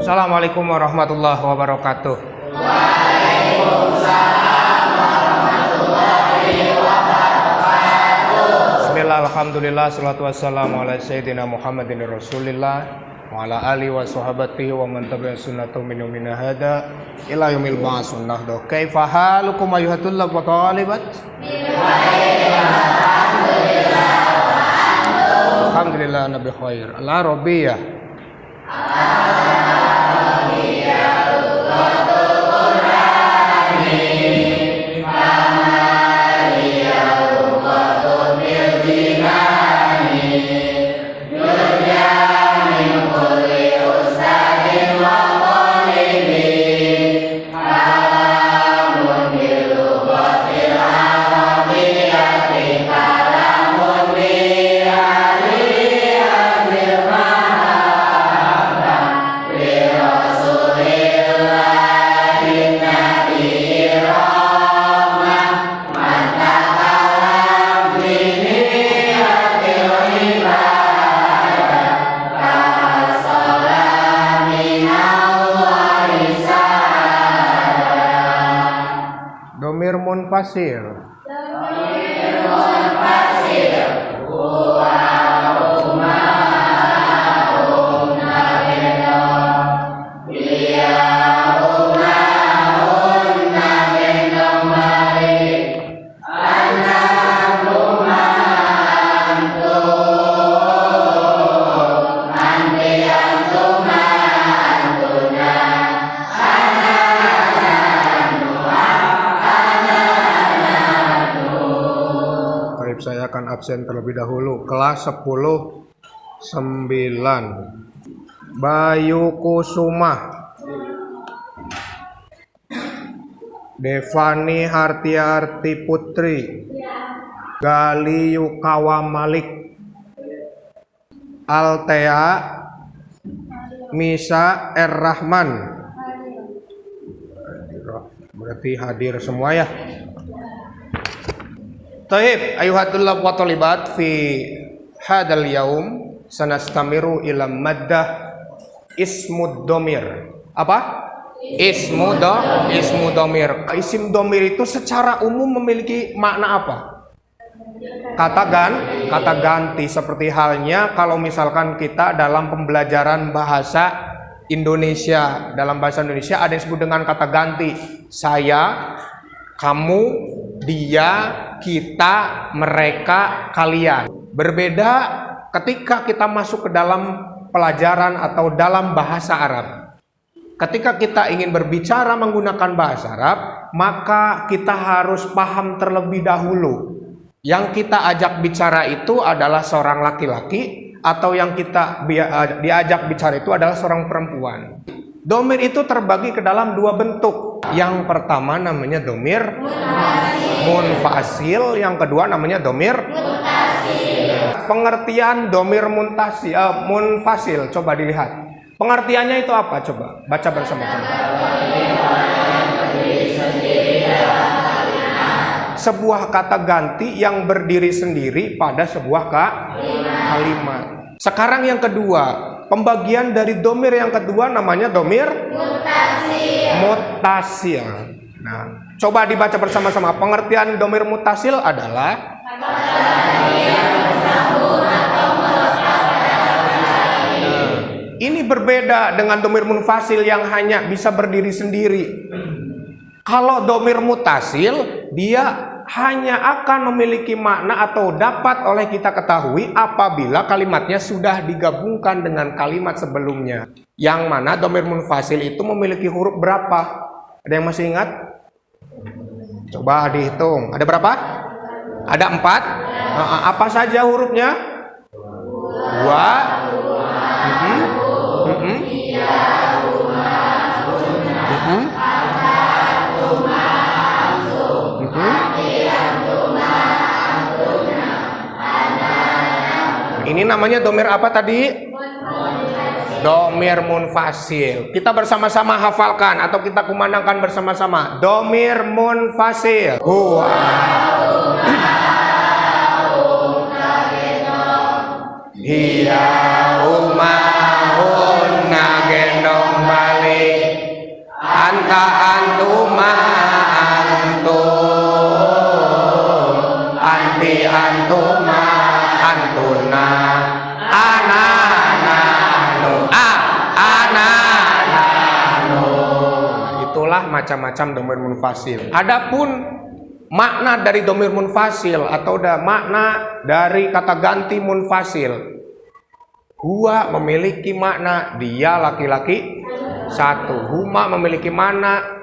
Assalamualaikum warahmatullahi wabarakatuh. Waalaikumsalam warahmatullahi wabarakatuh. Bismillah, alhamdulillah, salatu wassalamu ala sayyidina Muhammadin rasulillah wa ala alihi wa sahabatihi wa man tabi'a sunnatahu min yawmina hada ila yaumil ba'ts sunnah. Kaifa halukum ayyuhatul wa talibat? Alhamdulillah nabi khair. Ala rabbiyah. Domir munfasil. Saya akan absen terlebih dahulu. Kelas 10 9 Bayu Kusuma, Devani Hartiarti Putri, Gali Yukawa Malik, Altea Misa Rahman. Berarti hadir semua ya. Taib, ayuhatullah wa talibat fi hadal yaum sanastamiru ila maddah ismud domir. Apa? Ismu domir. Isim domir itu secara umum memiliki makna apa? Kata ganti. Seperti halnya kalau misalkan kita dalam pembelajaran bahasa Indonesia, dalam bahasa Indonesia ada yang disebut dengan kata ganti. Saya, kamu, dia, kita, mereka, kalian. Berbeda ketika kita masuk ke dalam pelajaran atau dalam bahasa Arab. Ketika kita ingin berbicara menggunakan bahasa Arab, maka kita harus paham terlebih dahulu. Yang kita ajak bicara itu adalah seorang laki-laki, atau yang kita diajak bicara itu adalah seorang perempuan. Domir itu terbagi ke dalam dua bentuk. Yang pertama namanya domir munfasil, yang kedua namanya domir muntasil. Pengertian domir munfasil, coba dilihat. Pengertiannya itu apa? Coba baca bersama-sama. Sebuah kata ganti yang berdiri sendiri pada sebuah kalimat. Sekarang yang kedua, pembagian dari domir yang kedua namanya domir mutasil. Nah, coba dibaca bersama-sama. Pengertian domir mutasil adalah ini berbeda dengan domir munfasil yang hanya bisa berdiri sendiri. Kalau domir mutasil, dia hanya akan memiliki makna atau dapat oleh kita ketahui apabila kalimatnya sudah digabungkan dengan kalimat sebelumnya. Yang mana domir munfasil itu memiliki huruf berapa? Ada yang masih ingat? Coba dihitung. Ada berapa? Ada 4. Apa saja hurufnya? 2. Ini namanya domir apa tadi? Domir munfasil. Kita bersama-sama hafalkan atau kita kumandangkan bersama-sama. Domir munfasil. Hiya umahun gendong macam-macam domir munfasil. Adapun makna dari domir munfasil atau makna dari kata ganti munfasil, huwa memiliki makna dia laki-laki satu, huma memiliki makna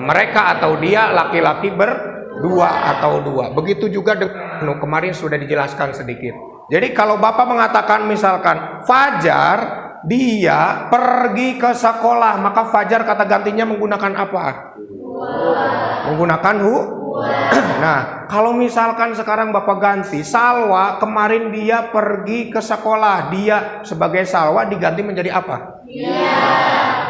mereka atau dia laki-laki berdua atau dua. Begitu juga dengan kemarin sudah dijelaskan sedikit. Jadi kalau Bapak mengatakan misalkan Fajar dia pergi ke sekolah, maka Fajar kata gantinya menggunakan apa? Menggunakan hu. Nah, kalau misalkan sekarang Bapak ganti Salwa, kemarin dia pergi ke sekolah, dia sebagai Salwa diganti menjadi apa?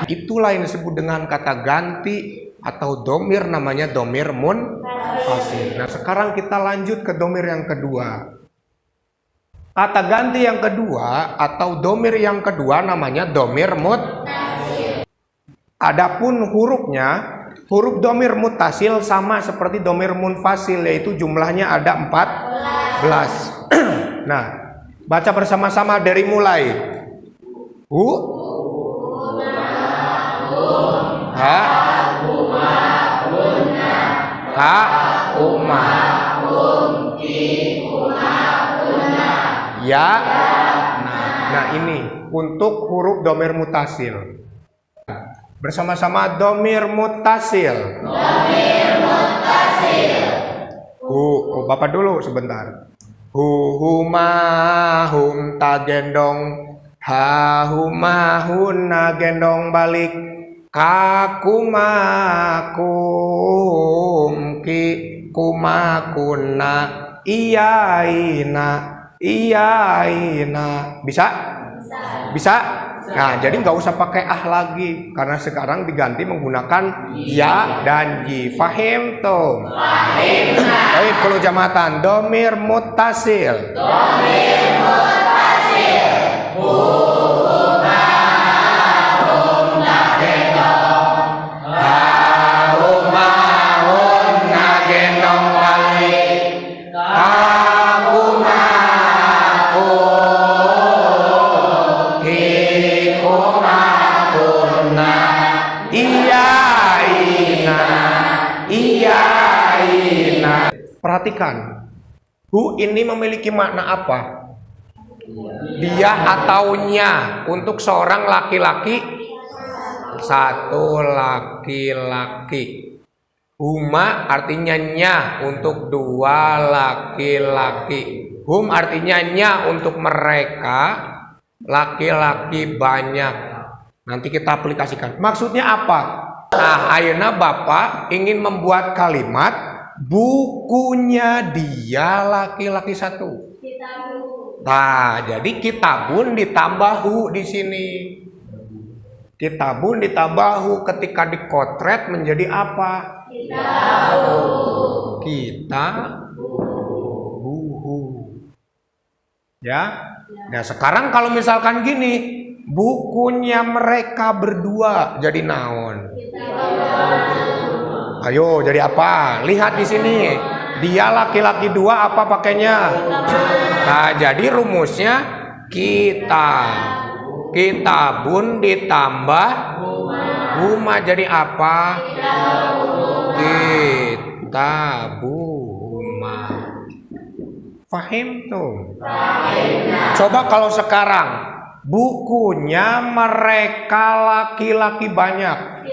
Itulah yang disebut dengan kata ganti atau domir, namanya domir munfasil. Nah, sekarang kita lanjut ke domir yang kedua. Kata ganti yang kedua atau domir yang kedua namanya domir muttasil. Adapun hurufnya, huruf domir muttasil sama seperti domir munfasil, yaitu jumlahnya ada 14. Nah, baca bersama-sama dari mulai. Hu, ha, ha, uma, ya. Nah, ini untuk huruf domir muttasil. Bersama-sama domir muttasil. Hu, Bapak dulu sebentar. Huma hum tagendong, ha huma hunna gendong balik, kakuma kum ki kuma kunna iyaina iyaina. Bisa? Bisa? Nah, jadi nggak usah pakai lagi karena sekarang diganti menggunakan ya dan ji. Fahim tuh. Baik, kalau jamatan domir muttasil. Perhatikan, hu ini memiliki makna apa? Dia atau nya untuk seorang laki-laki satu laki-laki. Huma artinya nya untuk dua laki-laki. Hum artinya nya untuk mereka laki-laki banyak. Nanti kita aplikasikan. Maksudnya apa? Nah, ayeuna Bapak ingin membuat kalimat bukunya dia laki-laki satu. Nah, jadi kitabun ditambah hu di sini. Kitabun ditambah hu ketika dikotret menjadi apa? Kitabuhu. Ya. Nah, sekarang kalau misalkan gini, bukunya mereka berdua jadi naon? Ayo, jadi apa? Lihat di sini. Dia laki-laki dua, apa pakainya? Nah, jadi rumusnya kitabun ditambah huma jadi apa? Kitabuhuma. Fahim tuh. Coba kalau sekarang bukunya mereka laki-laki banyak.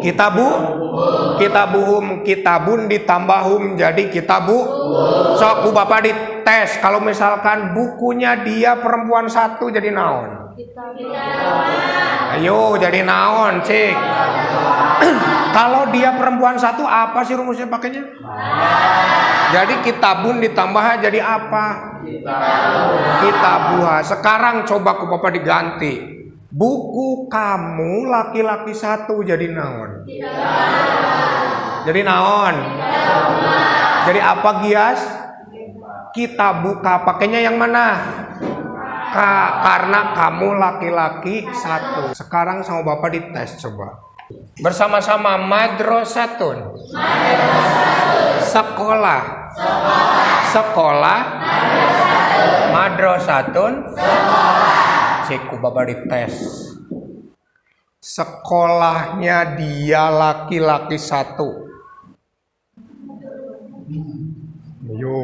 Kitabuhum, kitabun ditambahum jadi kitabu. Sok Bapak dites, kalau misalkan bukunya dia perempuan satu jadi naon? Ayo jadi naon, cik. Kalau dia perempuan satu apa sih rumusnya pakainya? Jadi kitabun ditambah jadi apa? Kitabuha. Sekarang coba ku Bapak diganti. Buku kamu laki-laki satu jadi naon? Jadi naon? Jadi apa Gias? Kita buka pakainya yang mana? Karena kamu laki-laki satu. Sekarang sama Bapak dites coba. Bersama-sama madrasatun. Sekolah. Sekolah. Madrasatun. Cekku Bapak dites. Sekolahnya dia laki-laki satu. Yo.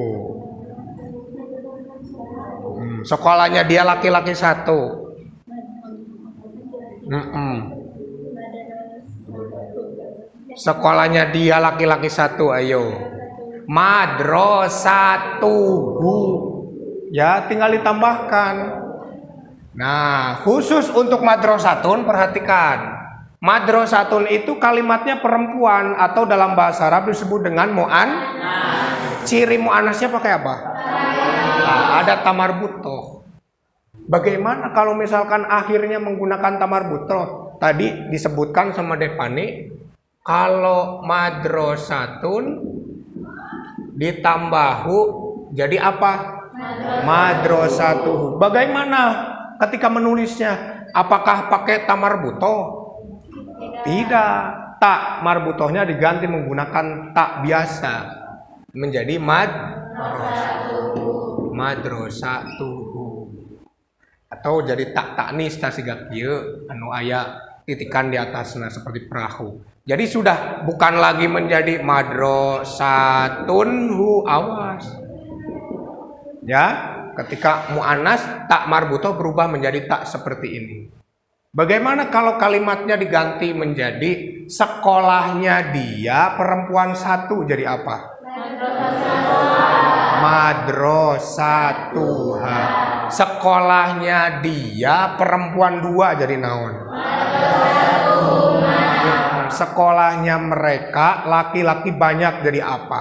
Sekolahnya dia laki-laki satu. Sekolahnya dia laki-laki satu, ayo. Madrasatuhu. Ya, tinggal ditambahkan. Nah, khusus untuk madrasatun, perhatikan. Madrasatun itu kalimatnya perempuan atau dalam bahasa Arab disebut dengan ciri mu'anasnya pakai apa? Nah, ada tamar butoh. Bagaimana kalau misalkan akhirnya menggunakan tamar butoh? Tadi disebutkan sama Devani, kalau madrasatun ditambahu jadi apa? Madrasatuhu. Bagaimana ketika menulisnya? Apakah pakai tamar butoh? Tidak. Tak marbutohnya diganti menggunakan tak biasa menjadi madrasatuhu. Atau jadi tak taknis tasiga kieu anu aya titikan di atasnya seperti perahu. Jadi sudah bukan lagi menjadi madrasatunhu, awas. Ya, ketika mu'anas tak marbutoh berubah menjadi tak seperti ini. Bagaimana kalau kalimatnya diganti menjadi sekolahnya dia perempuan satu, jadi apa? Madrasatuha. Sekolahnya dia perempuan dua, jadi naon? Sekolahnya mereka laki-laki banyak, jadi apa?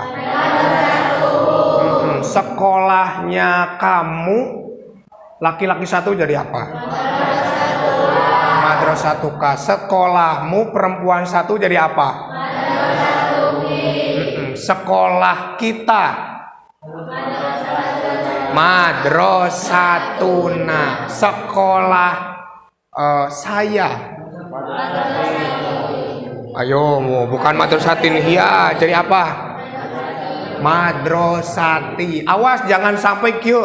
Sekolahnya kamu laki-laki satu, jadi apa? Madrasatuka. Sekolahmu perempuan satu, jadi apa? Sekolah kita madrasatuna. Sekolah saya, ayo, bukan madrasatin hiya, jadi apa? Madrasati. Awas jangan sampai kyo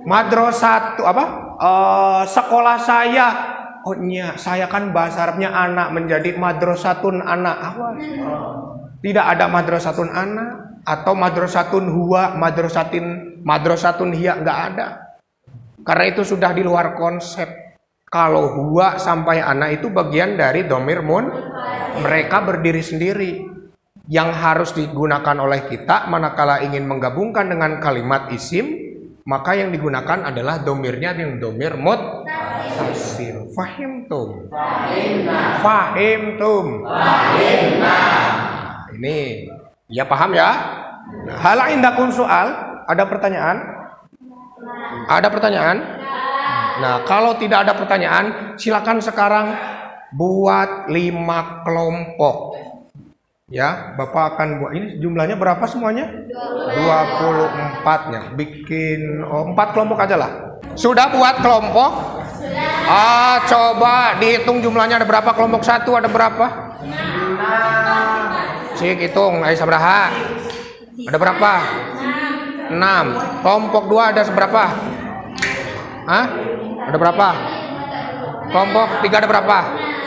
madrasatu apa? Sekolah saya. Oh iya, saya kan bahasa Arabnya anak menjadi madrasatun anak. Awas. Tidak ada madrasatun anak atau madrasatun huwa, madrasatun hiya, enggak ada. Karena itu sudah di luar konsep. Kalau huwa sampai anak itu bagian dari dhamir mereka berdiri sendiri. Yang harus digunakan oleh kita manakala ingin menggabungkan dengan kalimat isim, maka yang digunakan adalah domirnya yang domir muttasil. Fahimtum? Fahimtum? Ini ya, paham ya? Hal indakum soal? Ada pertanyaan? Ada pertanyaan? Nah, kalau tidak ada pertanyaan, silakan sekarang buat 5 kelompok. Ya, Bapak akan buat. Ini jumlahnya berapa semuanya? 24-nya. Bikin 4 kelompok aja lah. Sudah buat kelompok? Coba dihitung jumlahnya, ada berapa? Kelompok 1 ada berapa? 6. Cik hitung, ayo sabaraha? Ada berapa? 6. Kelompok 2 ada seberapa? Hah? Ada berapa? Kelompok 3 ada berapa?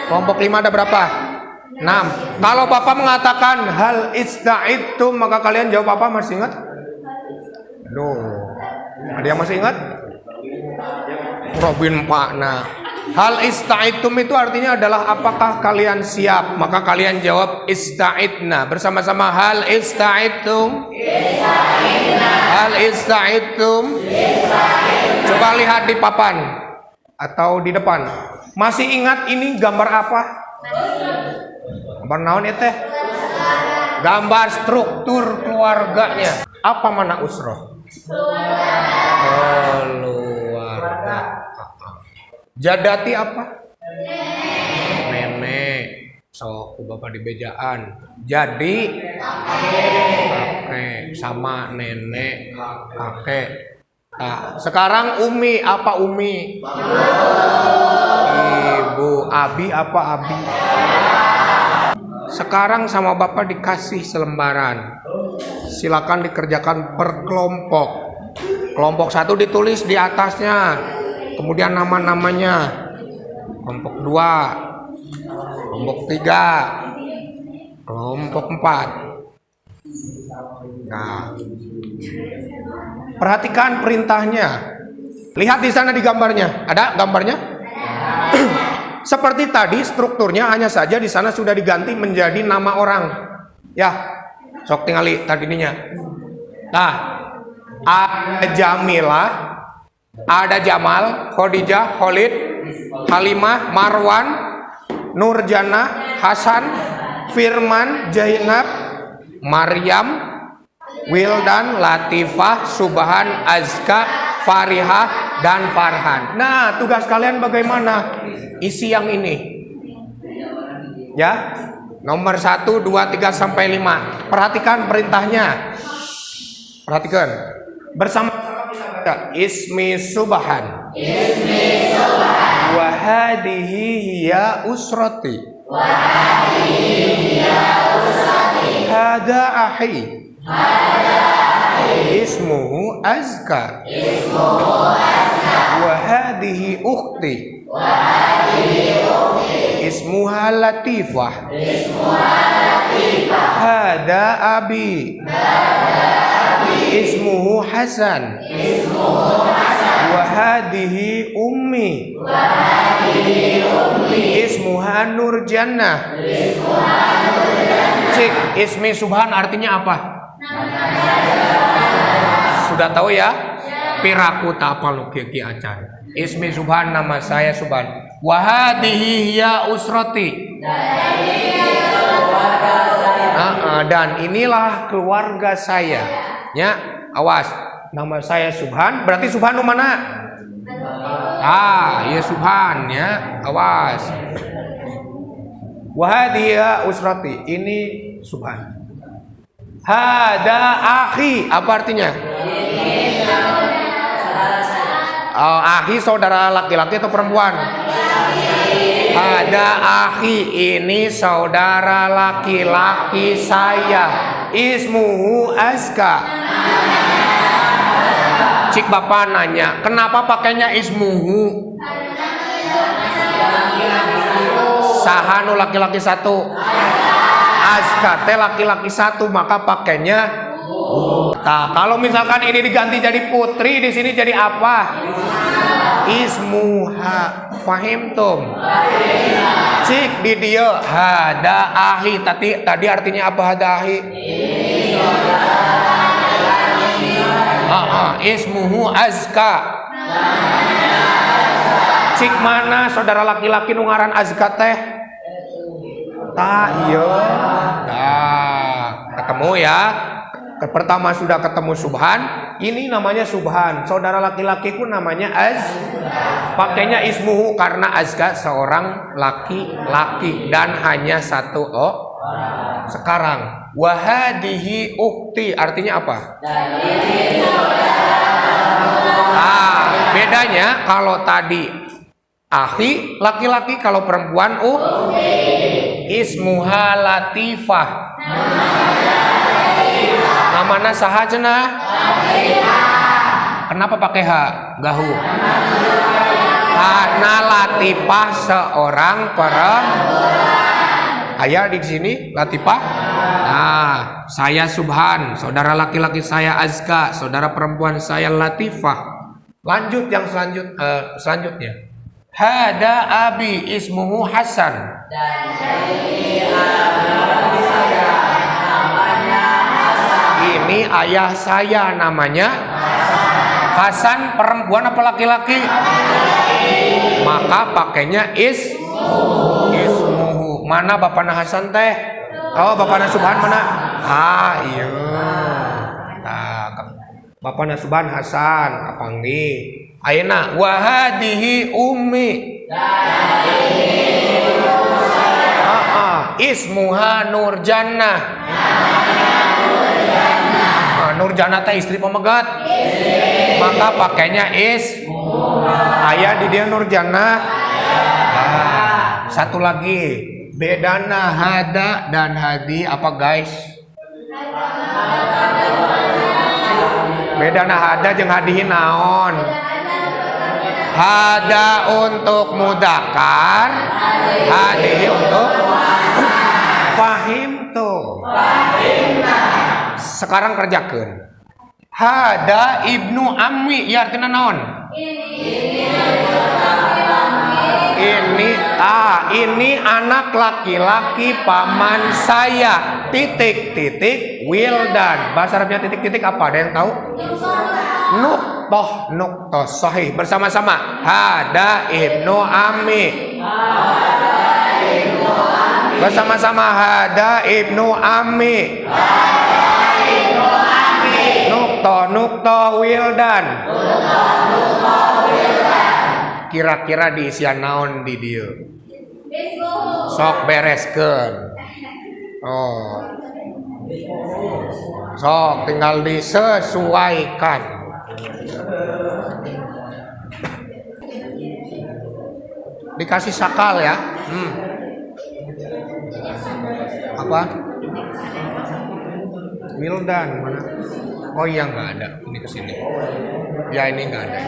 Kelompok 5 ada berapa? 6. Kalau Bapak mengatakan hal ista'idtum, maka kalian jawab apa? Masih ingat? Aduh, ada yang masih ingat? Robin Pak. Nah, hal ista'idtum itu artinya adalah apakah kalian siap? Maka kalian jawab ista'idna. Bersama-sama, hal ista'idtum. Hal ista'idtum. Coba lihat di papan atau di depan. Masih ingat ini gambar apa? Gambar naon itu? Gambar struktur keluarganya. Apa mana usroh? Keluarga. Jadati apa? Nenek. So, Bapak di bejaan. Jadi kakek sama nenek, kakek. Nah, sekarang Umi, apa Umi? Ibu. Abi, apa Abi? Sekarang sama Bapak dikasih selembaran. Silakan dikerjakan per kelompok. Kelompok 1 ditulis di atasnya. Kemudian nama-namanya. kelompok 2, kelompok 3, kelompok 4. Nah, perhatikan perintahnya. Lihat di sana di gambarnya. Ada gambarnya? Seperti tadi strukturnya, hanya saja di sana sudah diganti menjadi nama orang. Ya, sok tingali tadinya. Nah, ada Jamilah, ada Jamal, Khadijah, Khalid, Halimah, Marwan, Nurjana, Hasan, Firman, Zainab, Maryam, Wildan, Latifah, Subhan, Azka, Farihah, dan Farhan. Nah, tugas kalian bagaimana? Isi yang ini. Ya, nomor 1, 2, 3, sampai 5. Perhatikan perintahnya. Perhatikan. Bersama-sama kita baca. Ismi Subhan. Ismi Subhan. Wa hadhihi hiya usrati. Wa hadhihi hiya usrati. Hada ahi. Hada ahi. Ismuhu Azka. Ismuhu Azka. Wa hadhihi ukhti. Wa hadhihi ukhti. Ismuha Latifah. Ismuha Latifah. Hada abi. Hada abi. Ismuhu Hasan. Ismuhu Hasan. Wa hadhihi ummi. Wa hadhihi ummi. Ismuha Nurjannah. Ismuha Nurjannah. Cik, ismi Subhan artinya apa? Sudah tahu ya? Piraku tak apa lo ki acan. Ismi Subhan, nama saya Subhan. Wa hadhihi hiya usrati. Dan inilah keluarga saya. Ya, awas. Nama saya Subhan, berarti Subhan mana? Iya Subhan ya, awas. Wa hadhihi hiya usrati. Ini Subhan. Hada akhi, apa artinya? Akhi saudara laki-laki atau perempuan? Hada akhi, ini saudara laki-laki saya. Ismuhu Azka. Cik bapak nanya, kenapa pakainya ismuhu? Sahanu laki-laki 1. Azka teh laki-laki 1, maka pakainya. Nah, kalau misalkan ini diganti jadi putri, di sini jadi apa? Ismuha. Fahimtum? Cik di dia hada ahi. Tadi artinya apa hada ahi? Ismuhu Azka. Cik mana saudara laki-laki nungaran Azka teh? Iya. Nah, ketemu ya. Pertama sudah ketemu Subhan, ini namanya Subhan. Saudara laki-lakiku namanya pakainya ismuhu karena Azka seorang laki-laki dan hanya 1 sekarang. Wahadihi ukti artinya apa? Bedanya kalau tadi akhi laki-laki, kalau perempuan ismuha Latifah. Namanya saha cenah? Kenapa pakai H? Gahu. Karena Latifah seorang perempuan. Ayah di sini Latifah. Nah, saya Subhan, saudara laki-laki saya Azka, saudara perempuan saya Latifah. Lanjut yang selanjutnya. Hada abi ismuhu Hasan. Dan ini abi saya namanya Hasan. Ini ayah saya namanya Hasan. Perempuan apa laki-laki? Maka pakainya ismuhu. Mana bapakna Hasan teh? Bapakna Subhan mana? Iya. Bapakna Subhan Hasan kapanggi. Ayeuna wa hadihi ummi. Ismuha Nurjannah. Nurjannah teh istri pemegat. Maka pakainya ayah di dia Nurjannah. Satu lagi, bedana hada dan hadi apa guys? Bedana hada jeung hadihi naon? Hada untuk mudakar, hadihi untuk fahim tuh. Sekarang kerjakan. Hada ibnu ammi, ya artinya naon? Ini anak laki-laki paman saya. Titik titik wildan. Bahasa Arabnya titik titik apa? Ada yang tahu? Nuktoh sahih. Bersama-sama. Hada ibnu ammi. Bersama-sama. Hada ibnu ammi. Nuktoh wildan. Kira-kira diisian naon di dieu? Sok bereskeun. Oh. Sok tinggal disesuaikan. Dikasih sakal ya. Apa? Wildan mana? Oh iya nggak ada. Ini kesini. Ya ini nggak ada.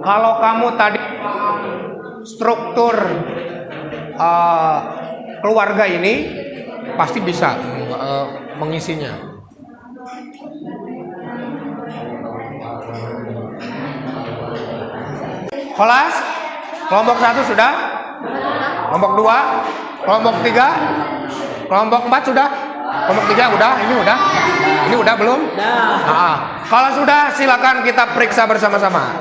Kalau kamu tadi struktur keluarga ini pasti bisa mengisinya. Kelas kelompok 1 sudah, kelompok 2, kelompok 3, kelompok 4 sudah, kelompok 3 udah, ini udah belum? Kalau sudah silakan kita periksa bersama-sama.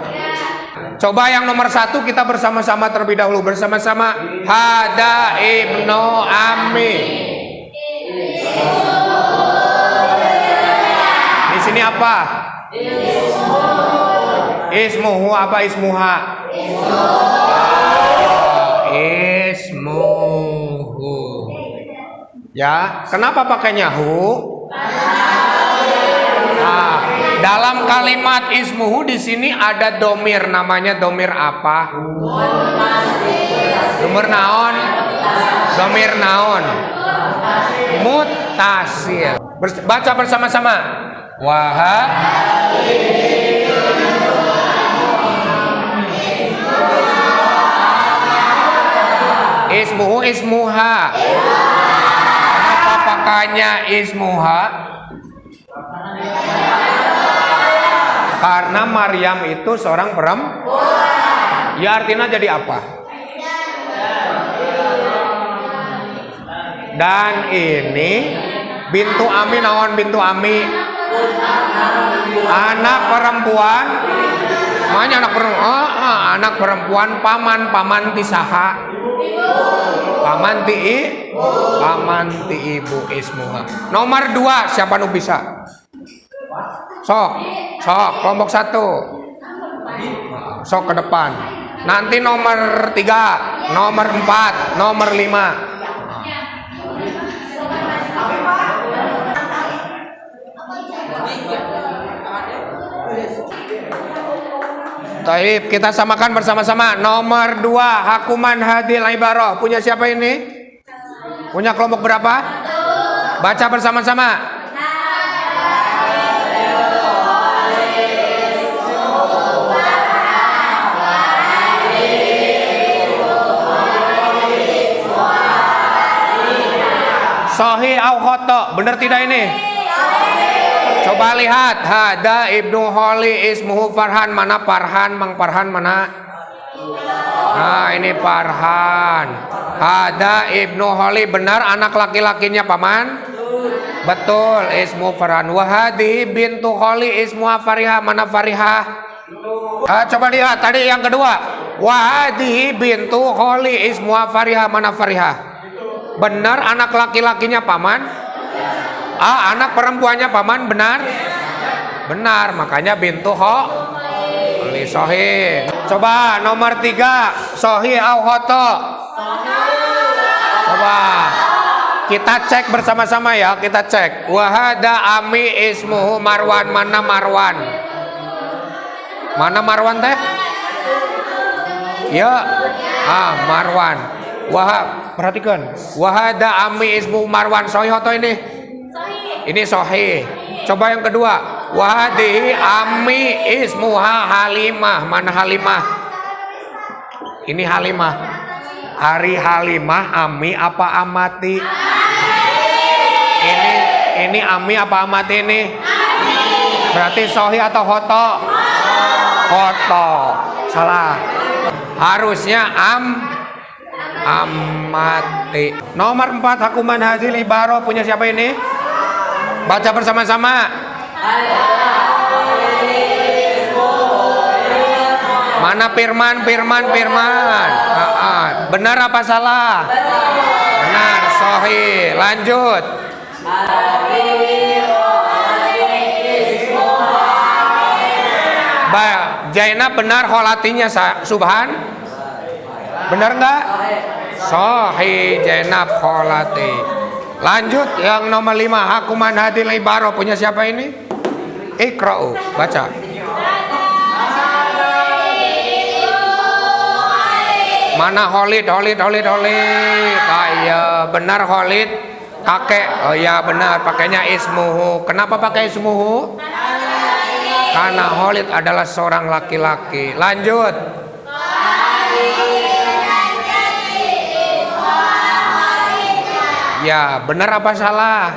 Coba yang nomor 1 kita bersama-sama terlebih dahulu, bersama-sama. Hada ibnu ammi. Di sini apa? Ismuhu apa ismuha? Ismuhu. Ya, kenapa pakainya hu? Nah, dalam kalimat ismuhu di sini ada domir, namanya domir apa? Domir naon? Domir naon? Muttasil. Baca bersama-sama. Waha ismuhu ismuha. Kenapa pakainya ismuha? Karena Maryam itu seorang perempuan. Ya artinya jadi apa? Dan ini bintu ami naon bintu ami? Anak perempuan. Makanya anak perempuan. Anak perempuan paman tisaha. Paman ti ibu ismuha. Nomor 2 siapa nu bisa? Sok kelompok 1. Sok ke depan. Nanti nomor 3, nomor 4, nomor 5. Taib, kita samakan bersama-sama. Nomor 2, Hakuman Hadil Ibarah. Punya siapa ini? Punya kelompok berapa? Baca bersama-sama. Sahih au khata? Benar tidak ini? Coba lihat. Hada ibnu Holi ismuhu Farhan. Mana Farhan? Mang Farhan mana? Nah ini Farhan. Hada ibnu Holi. Benar anak laki-lakinya paman? Betul. Ismu Farhan. Wahadi bintu Holi ismuha Fariha. Mana Fariha? Coba lihat tadi yang kedua. Wahadi bintu Holi ismuha Fariha. Mana Fariha? Benar anak laki-lakinya paman? Anak perempuannya paman benar? Benar, makanya bintu Holi sahih. Coba nomor 3, sahih au khata? Coba kita cek bersama-sama ya, kita cek. Wahada ami ismuhu Marwan. Mana Marwan? Mana Marwan teh? Ya. Marwan. Wahab, perhatikan. Wahada ami ismu Marwan sahih atau ini? Ini sahih. Coba yang kedua. Wahadihi ami ismuha Halimah. Mana Halimah? Ini Halimah. Hari Halimah ami apa amati? Ini ami apa amati ini? Berarti sahih atau khoto? Khoto. Salah. Harusnya amati. Nomor 4 hakuman hadil ibaroh punya siapa ini? Baca bersama-sama. Mana Firman? Benar apa salah? Benar, sahih. Lanjut. Zainab benar kholatinya Subhan? Benar enggak? Sahih, Zainab kholati. Lanjut yang nomor 5 hakuman hadil ibaroh punya siapa ini? Iqra'u, baca. Mana Khalid? Ya benar Khalid. Kakek. Oh ya benar, pakainya ismuhu. Kenapa pakai ismuhu? Karena Khalid adalah seorang laki-laki. Lanjut. Ya, benar apa salah?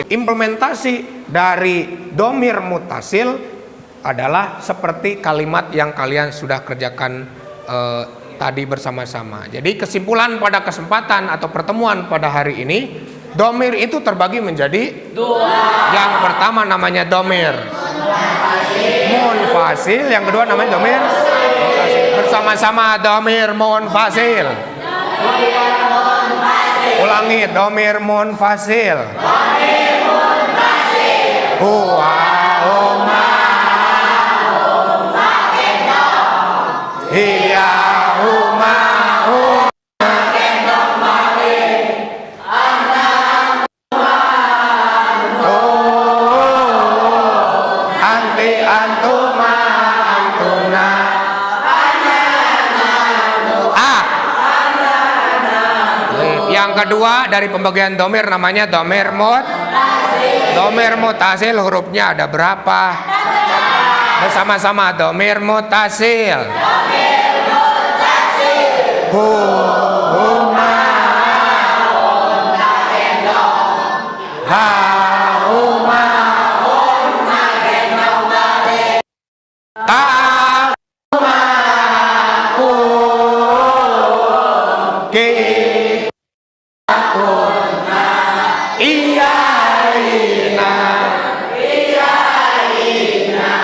Implementasi dari domir mutasil adalah seperti kalimat yang kalian sudah kerjakan tadi bersama-sama. Jadi kesimpulan pada kesempatan atau pertemuan pada hari ini, domir itu terbagi menjadi dua. Yang pertama namanya domir munfasil, yang kedua namanya domir mutasil. Bersama-sama domir munfasil. Ulangi, domir munfasil. Huwa huma hiya huma anti antuma antuna. Yang kedua dari pembagian domir namanya domir mutasil. Hurufnya ada berapa? Bersama-sama domir mutasil. Huma hauma tauma ki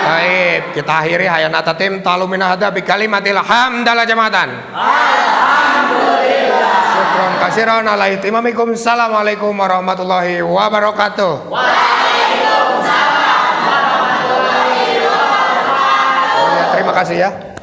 Baik, kita akhiri hayanata tim talumina hada bi kalimatil hamdalah jamaatan. Alhamdulillah. Syukron kasiran ala ihtimamikum. Assalamualaikum warahmatullahi wabarakatuh. Waalaikumsalam warahmatullahi wabarakatuh. Terima kasih ya.